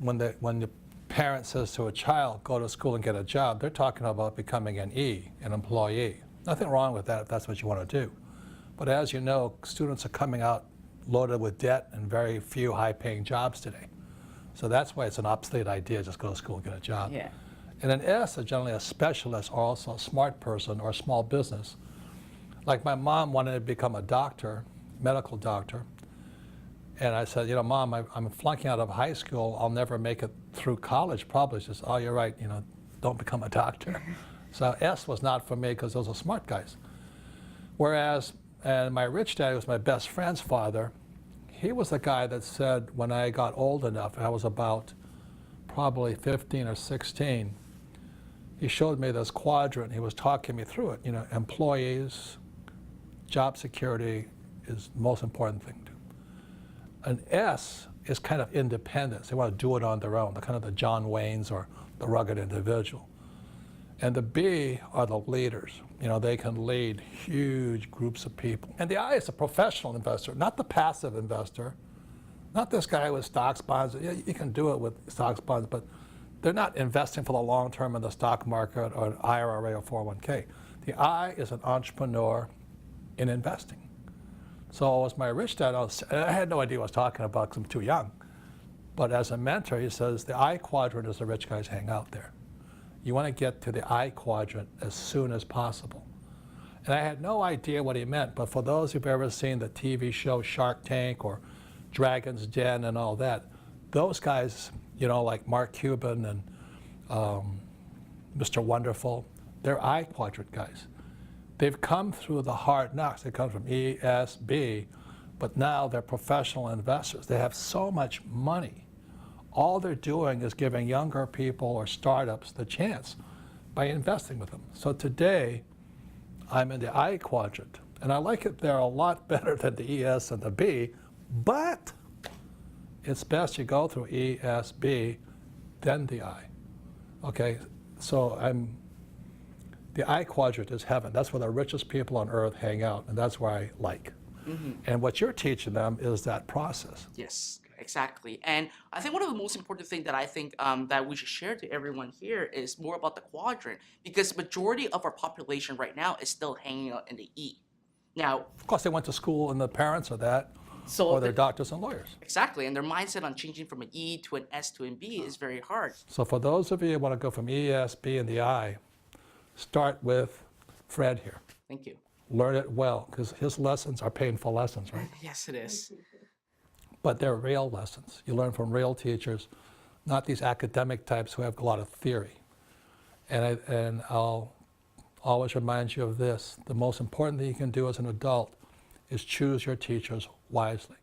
when the parent says to a child, go to school and get a job, they're talking about becoming an employee. Nothing wrong with that if that's what you want to do. But as you know, students are coming out loaded with debt and very few high-paying jobs today. So that's why it's an obsolete idea, just go to school and get a job. Yeah. And an S is generally a specialist or also a smart person or a small business. Like my mom wanted to become a doctor, medical doctor. And I said, Mom, I'm flunking out of high school. I'll never make it through college probably. She says, oh, you're right, don't become a doctor. So S was not for me because those are smart guys. Whereas, and my rich dad was my best friend's father. He was the guy that said when I got old enough, I was about probably 15 or 16, he showed me this quadrant. He was talking me through it. Employees, job security is the most important thing. An S is kind of independence. They want to do it on their own. They're kind of the John Waynes or the rugged individual. And the B are the leaders. They can lead huge groups of people. And the I is a professional investor, not the passive investor, not this guy with stocks, bonds. You can do it with stocks, bonds, but they're not investing for the long term in the stock market or an IRA or 401k. The I is an entrepreneur in investing. So as my rich dad, I had no idea what I was talking about because I'm too young. But as a mentor, he says the I quadrant is the rich guys hang out there. You want to get to the I quadrant as soon as possible. And I had no idea what he meant, but for those who've ever seen the TV show Shark Tank or Dragon's Den and all that, those guys, like Mark Cuban and Mr. Wonderful, they're I quadrant guys. They've come through the hard knocks. They come from E, S, B, but now they're professional investors. They have so much money. All they're doing is giving younger people or startups the chance by investing with them. So today, I'm in the I quadrant, and I like it there a lot better than the ES and the B, but it's best you go through E, S, B, then the I. Okay, so the I quadrant is heaven. That's where the richest people on earth hang out, and that's where I like. Mm-hmm. And what you're teaching them is that process. Yes. Exactly. And I think one of the most important things that I think that we should share to everyone here is more about the quadrant, because majority of our population right now is still hanging out in the E. Now, of course, they went to school and the parents are that, or they're doctors and lawyers. Exactly. And their mindset on changing from an E to an S to an B is very hard. So for those of you who want to go from E, S, B, and the I, start with Fred here. Thank you. Learn it well, because his lessons are painful lessons, right? Yes, it is. But they're real lessons. You learn from real teachers, not these academic types who have a lot of theory. And I'll always remind you of this. The most important thing you can do as an adult is choose your teachers wisely.